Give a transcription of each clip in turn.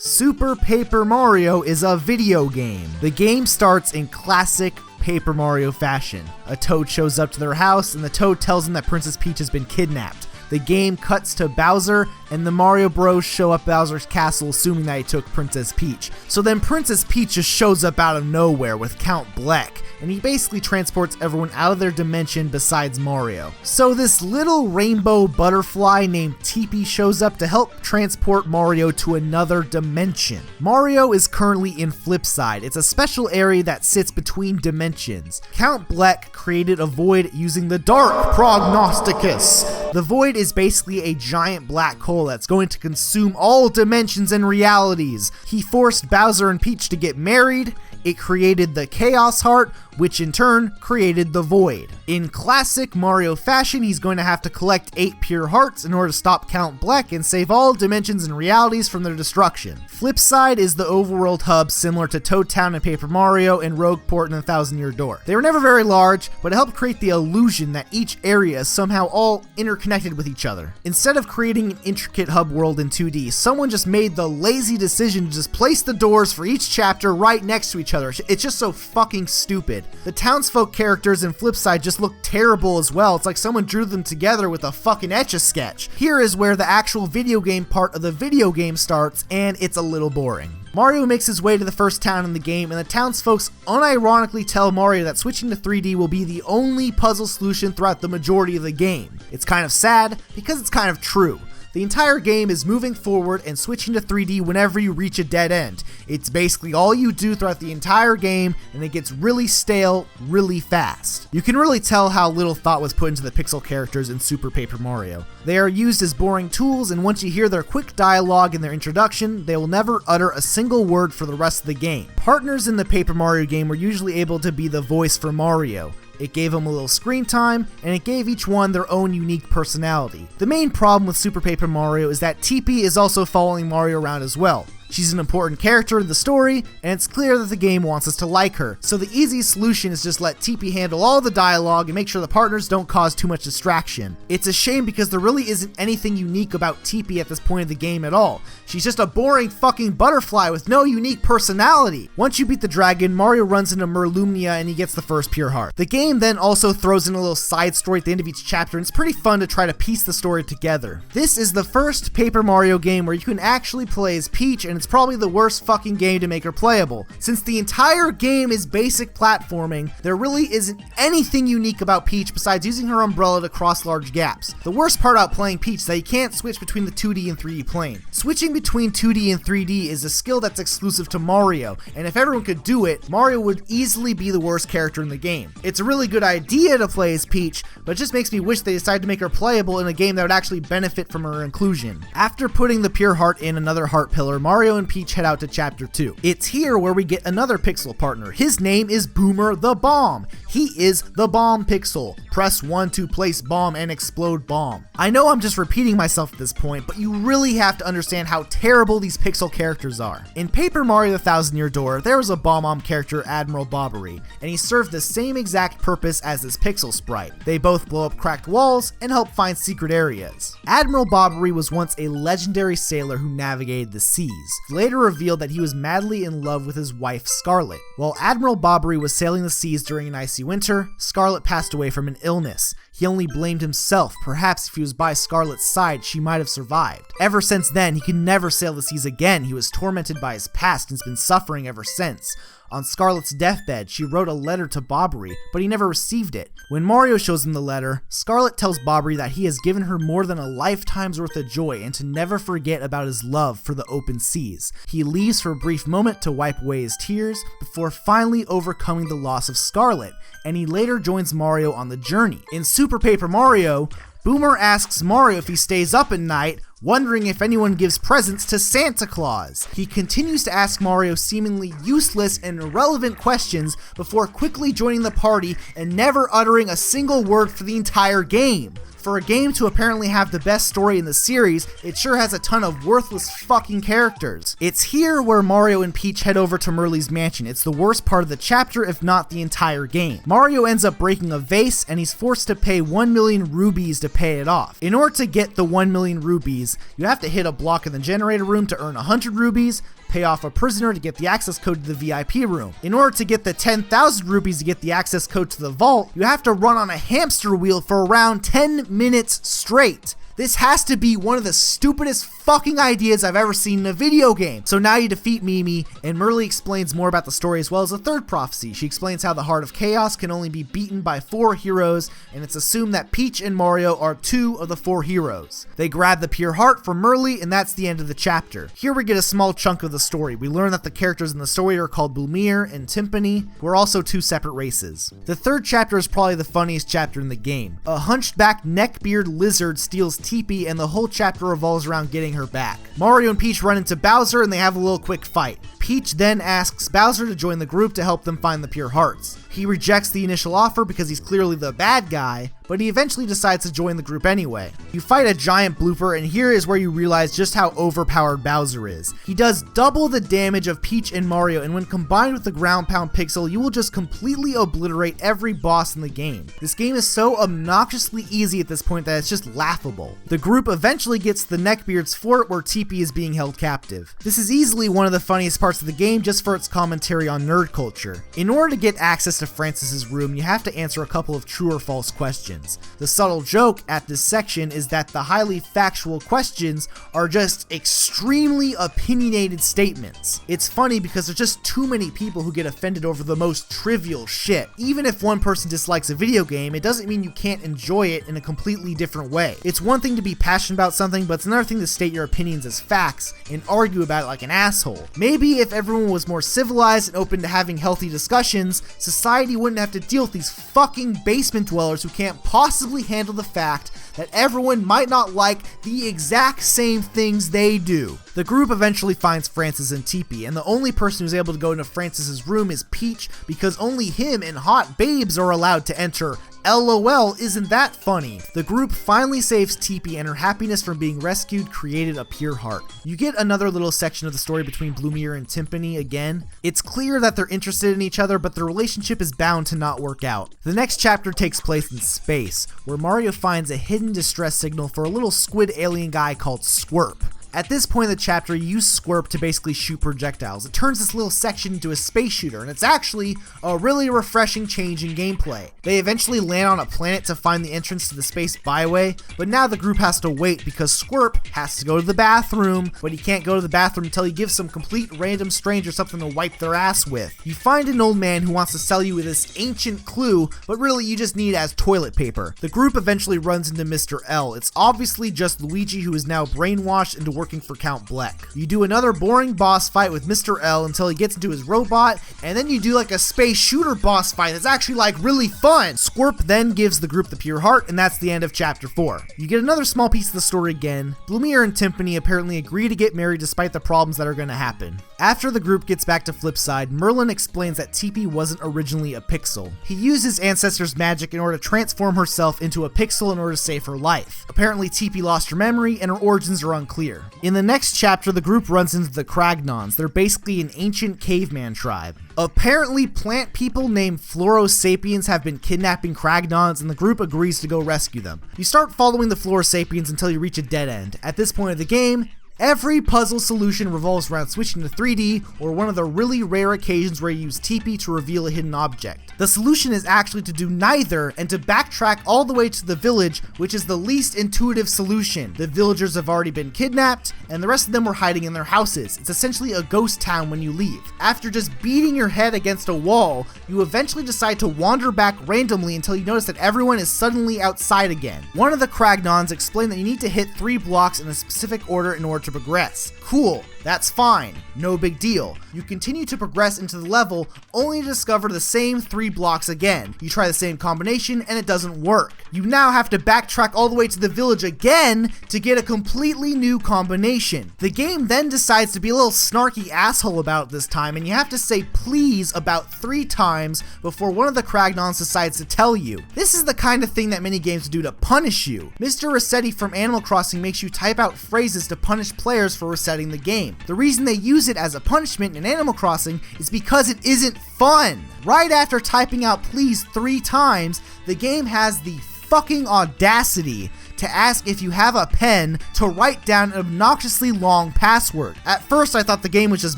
Super Paper Mario is a video game. The game starts in classic Paper Mario fashion. A Toad shows up to their house and the Toad tells them that Princess Peach has been kidnapped. The game cuts to Bowser, and the Mario Bros show up at Bowser's castle assuming that he took Princess Peach. So then Princess Peach just shows up out of nowhere with Count Bleck, and he basically transports everyone out of their dimension besides Mario. So this little rainbow butterfly named Teepee shows up to help transport Mario to another dimension. Mario is currently in Flipside. It's a special area that sits between dimensions. Count Bleck created a void using the Dark Prognosticus. The void is basically a giant black hole that's going to consume all dimensions and realities. He forced Bowser and Peach to get married. It created the Chaos Heart, which in turn created the Void. In classic Mario fashion, he's going to have to collect 8 pure hearts in order to stop Count Bleck and save all dimensions and realities from their destruction. Flipside is the Overworld Hub similar to Toad Town and Paper Mario and Rogueport and the Thousand Year Door. They were never very large, but it helped create the illusion that each area is somehow all interconnected with each other. Instead of creating an intricate hub world in 2D, someone just made the lazy decision to just place the doors for each chapter right next to each other. It's just so fucking stupid. The townsfolk characters in Flipside just look terrible as well. It's like someone drew them together with a fucking Etch-a-Sketch. Here is where the actual video game part of the video game starts, and it's a little boring. Mario makes his way to the first town in the game, and the townsfolk unironically tell Mario that switching to 3D will be the only puzzle solution throughout the majority of the game. It's kind of sad, because it's kind of true. The entire game is moving forward and switching to 3D whenever you reach a dead end. It's basically all you do throughout the entire game, and it gets really stale really fast. You can really tell how little thought was put into the pixel characters in Super Paper Mario. They are used as boring tools, and once you hear their quick dialogue in their introduction, they will never utter a single word for the rest of the game. Partners in the Paper Mario game were usually able to be the voice for Mario. It gave them a little screen time, and it gave each one their own unique personality. The main problem with Super Paper Mario is that Teepee is also following Mario around as well. She's an important character in the story, and it's clear that the game wants us to like her. So the easiest solution is just let Teepee handle all the dialogue and make sure the partners don't cause too much distraction. It's a shame because there really isn't anything unique about Teepee at this point of the game at all. She's just a boring fucking butterfly with no unique personality. Once you beat the dragon, Mario runs into Merlumnia and he gets the first pure heart. The game then also throws in a little side story at the end of each chapter, and it's pretty fun to try to piece the story together. This is the first Paper Mario game where you can actually play as Peach, and it's probably the worst fucking game to make her playable. Since the entire game is basic platforming, there really isn't anything unique about Peach besides using her umbrella to cross large gaps. The worst part about playing Peach is that you can't switch between the 2D and 3D plane. Switching between 2D and 3D is a skill that's exclusive to Mario, and if everyone could do it, Mario would easily be the worst character in the game. It's a really good idea to play as Peach, but it just makes me wish they decided to make her playable in a game that would actually benefit from her inclusion. After putting the pure heart in another heart pillar, Mario and Peach head out to chapter 2. It's here where we get another pixel partner. His name is Boomer the Bomb. He is the bomb pixel. Press 1 to place bomb and explode bomb. I know I'm just repeating myself at this point, but you really have to understand how terrible these pixel characters are. In Paper Mario the Thousand Year Door, there was a bomb character, Admiral Bobbery, and he served the same exact purpose as this pixel sprite. They both blow up cracked walls and help find secret areas. Admiral Bobbery was once a legendary sailor who navigated the seas. Later revealed that he was madly in love with his wife Scarlet. While Admiral Bobbery was sailing the seas during an icy winter, Scarlet passed away from an illness. He only blamed himself. Perhaps if he was by Scarlet's side, she might have survived. Ever since then, he could never sail the seas again. He was tormented by his past and has been suffering ever since. On Scarlet's deathbed, she wrote a letter to Bobbery, but he never received it. When Mario shows him the letter, Scarlet tells Bobbery that he has given her more than a lifetime's worth of joy and to never forget about his love for the open seas. He leaves for a brief moment to wipe away his tears before finally overcoming the loss of Scarlet, and he later joins Mario on the journey. In Super Paper Mario, Boomer asks Mario if he stays up at night, wondering if anyone gives presents to Santa Claus. He continues to ask Mario seemingly useless and irrelevant questions before quickly joining the party and never uttering a single word for the entire game. For a game to apparently have the best story in the series, it sure has a ton of worthless fucking characters. It's here where Mario and Peach head over to Murley's mansion. It's the worst part of the chapter, if not the entire game. Mario ends up breaking a vase, and he's forced to pay 1 million rubies to pay it off. In order to get the 1 million rubies, you have to hit a block in the generator room to earn 100 rubies, pay off a prisoner to get the access code to the VIP room. In order to get the 10,000 rupees to get the access code to the vault, you have to run on a hamster wheel for around 10 minutes straight. This has to be one of the stupidest fucking ideas I've ever seen in a video game. So now you defeat Mimi, and Murley explains more about the story as well as a third prophecy. She explains how the Heart of Chaos can only be beaten by 4 heroes, and it's assumed that Peach and Mario are 2 of the 4 heroes. They grab the Pure Heart from Murley, and that's the end of the chapter. Here we get a small chunk of the story. We learn that the characters in the story are called Blumir and Timpani, who are also 2 separate races. The third chapter is probably the funniest chapter in the game. A hunchback neckbeard lizard steals Teepee, and the whole chapter revolves around getting her back. Mario and Peach run into Bowser, and they have a little quick fight. Peach then asks Bowser to join the group to help them find the Pure Hearts. He rejects the initial offer because he's clearly the bad guy, but he eventually decides to join the group anyway. You fight a giant blooper, and here is where you realize just how overpowered Bowser is. He does double the damage of Peach and Mario, and when combined with the ground pound pixel, you will just completely obliterate every boss in the game. This game is so obnoxiously easy at this point that it's just laughable. The group eventually gets to the Neckbeard's fort where Teepee is being held captive. This is easily one of the funniest parts of the game just for its commentary on nerd culture. In order to get access to Francis's room, you have to answer a couple of true or false questions. The subtle joke at this section is that the highly factual questions are just extremely opinionated statements. It's funny because there's just too many people who get offended over the most trivial shit. Even if one person dislikes a video game, it doesn't mean you can't enjoy it in a completely different way. It's one thing to be passionate about something, but it's another thing to state your opinions as facts and argue about it like an asshole. Maybe if everyone was more civilized and open to having healthy discussions, society wouldn't have to deal with these fucking basement dwellers who can't possibly handle the fact that everyone might not like the exact same things they do. The group eventually finds Francis and Teepee, and the only person who's able to go into Francis's room is Peach because only him and hot babes are allowed to enter. LOL, isn't that funny? The group finally saves Teepee, and her happiness from being rescued created a Pure Heart. You get another little section of the story between Blumir and Timpani again. It's clear that they're interested in each other, but their relationship is bound to not work out. The next chapter takes place in space, where Mario finds a hidden distress signal for a little squid alien guy called Squirp. At this point in the chapter, you use Squirp to basically shoot projectiles. It turns this little section into a space shooter, and it's actually a really refreshing change in gameplay. They eventually land on a planet to find the entrance to the space byway, but now the group has to wait because Squirp has to go to the bathroom, but he can't go to the bathroom until he gives some complete random stranger something to wipe their ass with. You find an old man who wants to sell you this ancient clue, but really you just need it as toilet paper. The group eventually runs into Mr. L. It's obviously just Luigi, who is now brainwashed into working for Count Bleck. You do another boring boss fight with Mr. L until he gets into his robot, and then you do like a space shooter boss fight that's actually like really fun. Squirp then gives the group the Pure Heart, and that's the end of chapter 4. You get another small piece of the story again. Blumir and Timpani apparently agree to get married despite the problems that are going to happen. After the group gets back to Flipside, Merlin explains that Teepee wasn't originally a pixel. He used his ancestors' magic in order to transform herself into a pixel in order to save her life. Apparently Teepee lost her memory, and her origins are unclear. In the next chapter, the group runs into the Kragnons. They're basically an ancient caveman tribe. Apparently, plant people named Florosapiens have been kidnapping Kragnons, and the group agrees to go rescue them. You start following the Florosapiens until you reach a dead end. At this point of the game, every puzzle solution revolves around switching to 3D, or one of the really rare occasions where you use Teepee to reveal a hidden object. The solution is actually to do neither and to backtrack all the way to the village, which is the least intuitive solution. The villagers have already been kidnapped, and the rest of them were hiding in their houses. It's essentially a ghost town when you leave. After just beating your head against a wall, you eventually decide to wander back randomly until you notice that everyone is suddenly outside again. One of the Kragnons explained that you need to hit 3 blocks in a specific order in order to progress. Cool, that's fine. No big deal. You continue to progress into the level only to discover the same 3 blocks again. You try the same combination and it doesn't work. You now have to backtrack all the way to the village again to get a completely new combination. The game then decides to be a little snarky asshole about it this time, and you have to say please about 3 times before one of the Kragnons decides to tell you. This is the kind of thing that many games do to punish you. Mr. Rossetti from Animal Crossing makes you type out phrases to punish players for resetting the game. The reason they use it as a punishment in Animal Crossing is because it isn't fun. Right after typing out please 3 times, the game has the fucking audacity to ask if you have a pen to write down an obnoxiously long password. At first I thought the game was just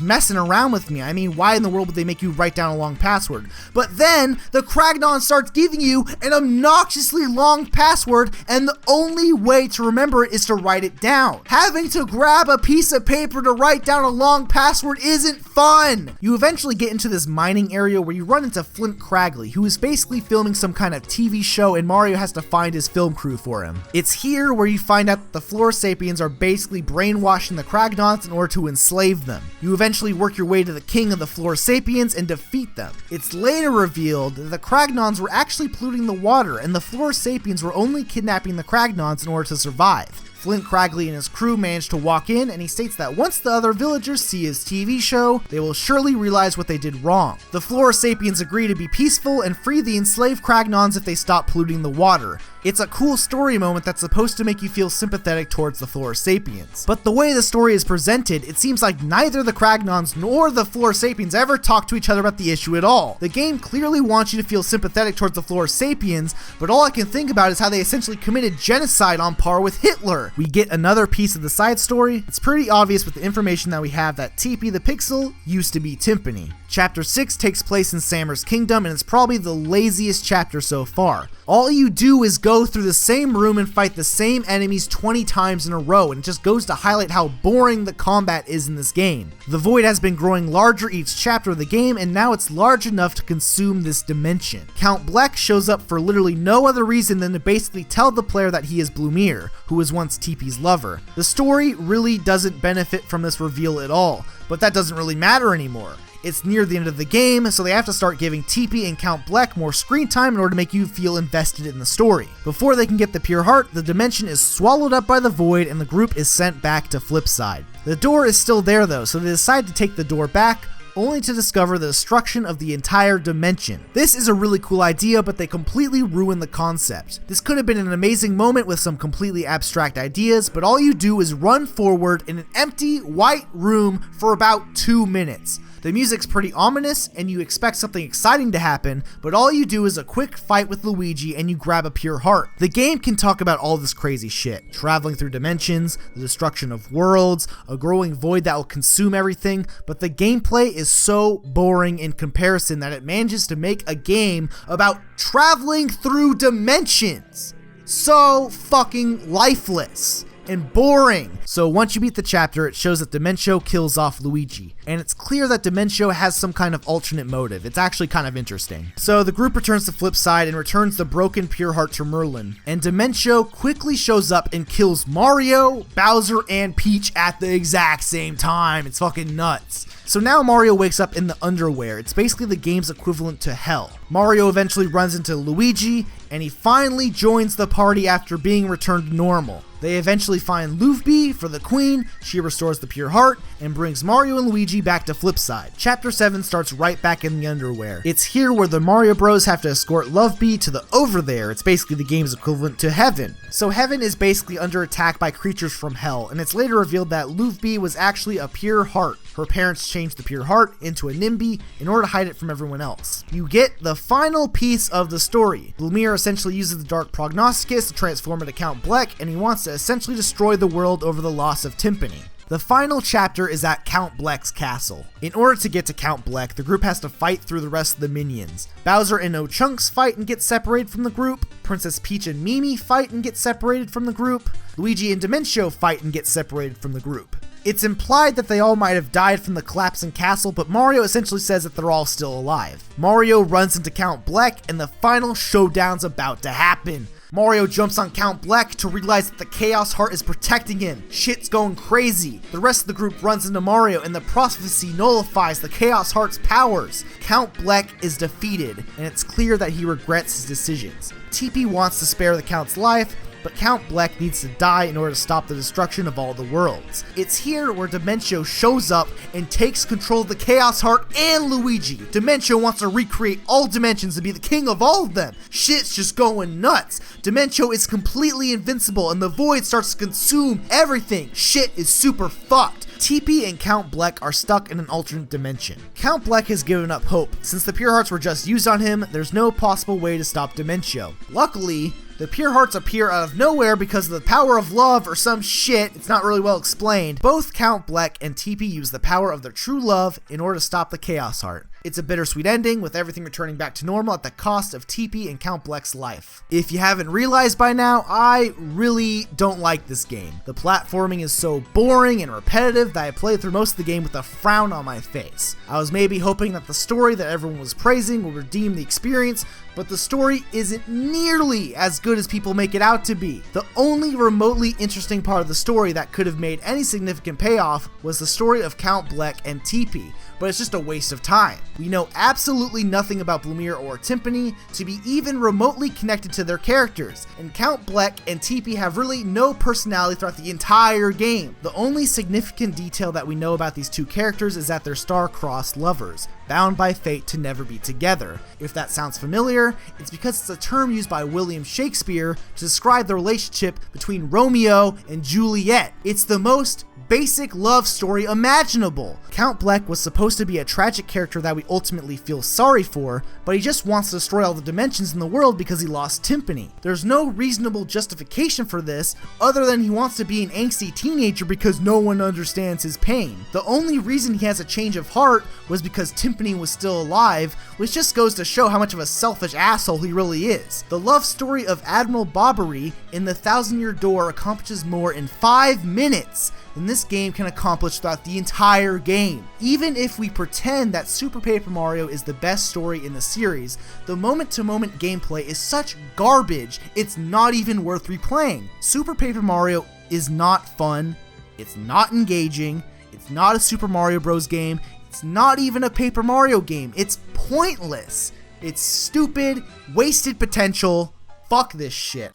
messing around with me. I mean, why in the world would they make you write down a long password? But then the Kragnon starts giving you an obnoxiously long password, and the only way to remember it is to write it down. Having to grab a piece of paper to write down a long password isn't fun. You eventually get into this mining area where you run into Flint Cragley, who is basically filming some kind of TV show, and Mario has to find his film crew for him. It's here where you find out that the Flora Sapiens are basically brainwashing the Kragnons in order to enslave them. You eventually work your way to the king of the Flora Sapiens and defeat them. It's later revealed that the Kragnons were actually polluting the water, and the Flora Sapiens were only kidnapping the Kragnons in order to survive. Flint Cragley and his crew manage to walk in, and he states that once the other villagers see his TV show, they will surely realize what they did wrong. The Flora Sapiens agree to be peaceful and free the enslaved Kragnons if they stop polluting the water. It's a cool story moment that's supposed to make you feel sympathetic towards the Flora Sapiens. But the way the story is presented, it seems like neither the Kragnons nor the Flora Sapiens ever talk to each other about the issue at all. The game clearly wants you to feel sympathetic towards the Flora Sapiens, but all I can think about is how they essentially committed genocide on par with Hitler. We get another piece of the side story. It's pretty obvious with the information that we have that Teepee the Pixel used to be Timpani. Chapter 6 takes place in Sammer's Kingdom, and it's probably the laziest chapter so far. All you do is go through the same room and fight the same enemies 20 times in a row, and it just goes to highlight how boring the combat is in this game. The void has been growing larger each chapter of the game, and now it's large enough to consume this dimension. Count Bleck shows up for literally no other reason than to basically tell the player that he is Blumir, who was once Teepee's lover. The story really doesn't benefit from this reveal at all, but that doesn't really matter anymore. It's near the end of the game, so they have to start giving Teepee and Count Bleck more screen time in order to make you feel invested in the story. Before they can get the pure heart, the dimension is swallowed up by the void and the group is sent back to Flipside. The door is still there though, so they decide to take the door back, only to discover the destruction of the entire dimension. This is a really cool idea, but they completely ruin the concept. This could have been an amazing moment with some completely abstract ideas, but all you do is run forward in an empty, white room for about 2 minutes. The music's pretty ominous, and you expect something exciting to happen, but all you do is a quick fight with Luigi and you grab a pure heart. The game can talk about all this crazy shit. Traveling through dimensions, the destruction of worlds, a growing void that will consume everything, but the gameplay is so boring in comparison that it manages to make a game about traveling through dimensions so fucking lifeless and boring. So once you beat the chapter, it shows that Dementio kills off Luigi, and it's clear that Dementio has some kind of alternate motive. It's actually kind of interesting. So the group returns to Flipside and returns the broken pure heart to Merlin, and Dementio quickly shows up and kills Mario, Bowser, and Peach at the exact same time. It's fucking nuts. So now Mario wakes up in the underwear. It's basically the game's equivalent to hell. Mario eventually runs into Luigi, and he finally joins the party after being returned to normal. They eventually find Luffy for the queen, she restores the pure heart, and brings Mario and Luigi back to Flipside. Chapter 7 starts right back in the underwear. It's here where the Mario Bros have to escort Luffy to the Over There. It's basically the game's equivalent to Heaven. So Heaven is basically under attack by creatures from hell, and it's later revealed that Luffy was actually a pure heart. Her parents changed the pure heart into a Nimby in order to hide it from everyone else. You get the final piece of the story. Blumir essentially uses the Dark Prognosticus to transform into Count Bleck, and he wants to essentially destroy the world over the loss of Timpani. The final chapter is at Count Bleck's castle. In order to get to Count Bleck, the group has to fight through the rest of the minions. Bowser and No Chunks fight and get separated from the group. Princess Peach and Mimi fight and get separated from the group. Luigi and Dementio fight and get separated from the group. It's implied that they all might have died from the collapsing castle, but Mario essentially says that they're all still alive. Mario runs into Count Bleck, and the final showdown's about to happen. Mario jumps on Count Bleck to realize that the Chaos Heart is protecting him. Shit's going crazy. The rest of the group runs into Mario and the prophecy nullifies the Chaos Heart's powers. Count Bleck is defeated, and it's clear that he regrets his decisions. TP wants to spare the Count's life, but Count Bleck needs to die in order to stop the destruction of all the worlds. It's here where Dimentio shows up and takes control of the Chaos Heart and Luigi. Dimentio wants to recreate all dimensions and be the king of all of them. Shit's just going nuts. Dimentio is completely invincible and the void starts to consume everything. Shit is super fucked. TP and Count Bleck are stuck in an alternate dimension. Count Bleck has given up hope. Since the Pure Hearts were just used on him, there's no possible way to stop Dimentio. Luckily, the Pure Hearts appear out of nowhere because of the power of love or some shit. It's not really well explained. Both Count Bleck and TP use the power of their true love in order to stop the Chaos Heart. It's a bittersweet ending, with everything returning back to normal at the cost of TP and Count Bleck's life. If you haven't realized by now, I really don't like this game. The platforming is so boring and repetitive that I played through most of the game with a frown on my face. I was maybe hoping that the story that everyone was praising would redeem the experience, but the story isn't nearly as good as people make it out to be. The only remotely interesting part of the story that could have made any significant payoff was the story of Count Bleck and TP, but it's just a waste of time. We know absolutely nothing about Blumir or Timpani to be even remotely connected to their characters, and Count Bleck and TP have really no personality throughout the entire game. The only significant detail that we know about these two characters is that they're star-crossed lovers, bound by fate to never be together. If that sounds familiar, it's because it's a term used by William Shakespeare to describe the relationship between Romeo and Juliet. It's the most basic love story imaginable. Count Bleck was supposed to be a tragic character that we ultimately feel sorry for, but he just wants to destroy all the dimensions in the world because he lost Timpani. There's no reasonable justification for this other than he wants to be an angsty teenager because no one understands his pain. The only reason he has a change of heart was because Timpani was still alive, which just goes to show how much of a selfish asshole he really is. The love story of Admiral Bobbery in the Thousand Year Door accomplishes more in 5 minutes than this game can accomplish throughout the entire game. Even if we pretend that Super Paper Mario is the best story in the series, the moment-to-moment gameplay is such garbage, it's not even worth replaying. Super Paper Mario is not fun, it's not engaging, it's not a Super Mario Bros. Game, it's not even a Paper Mario game, it's pointless. It's stupid, wasted potential, fuck this shit.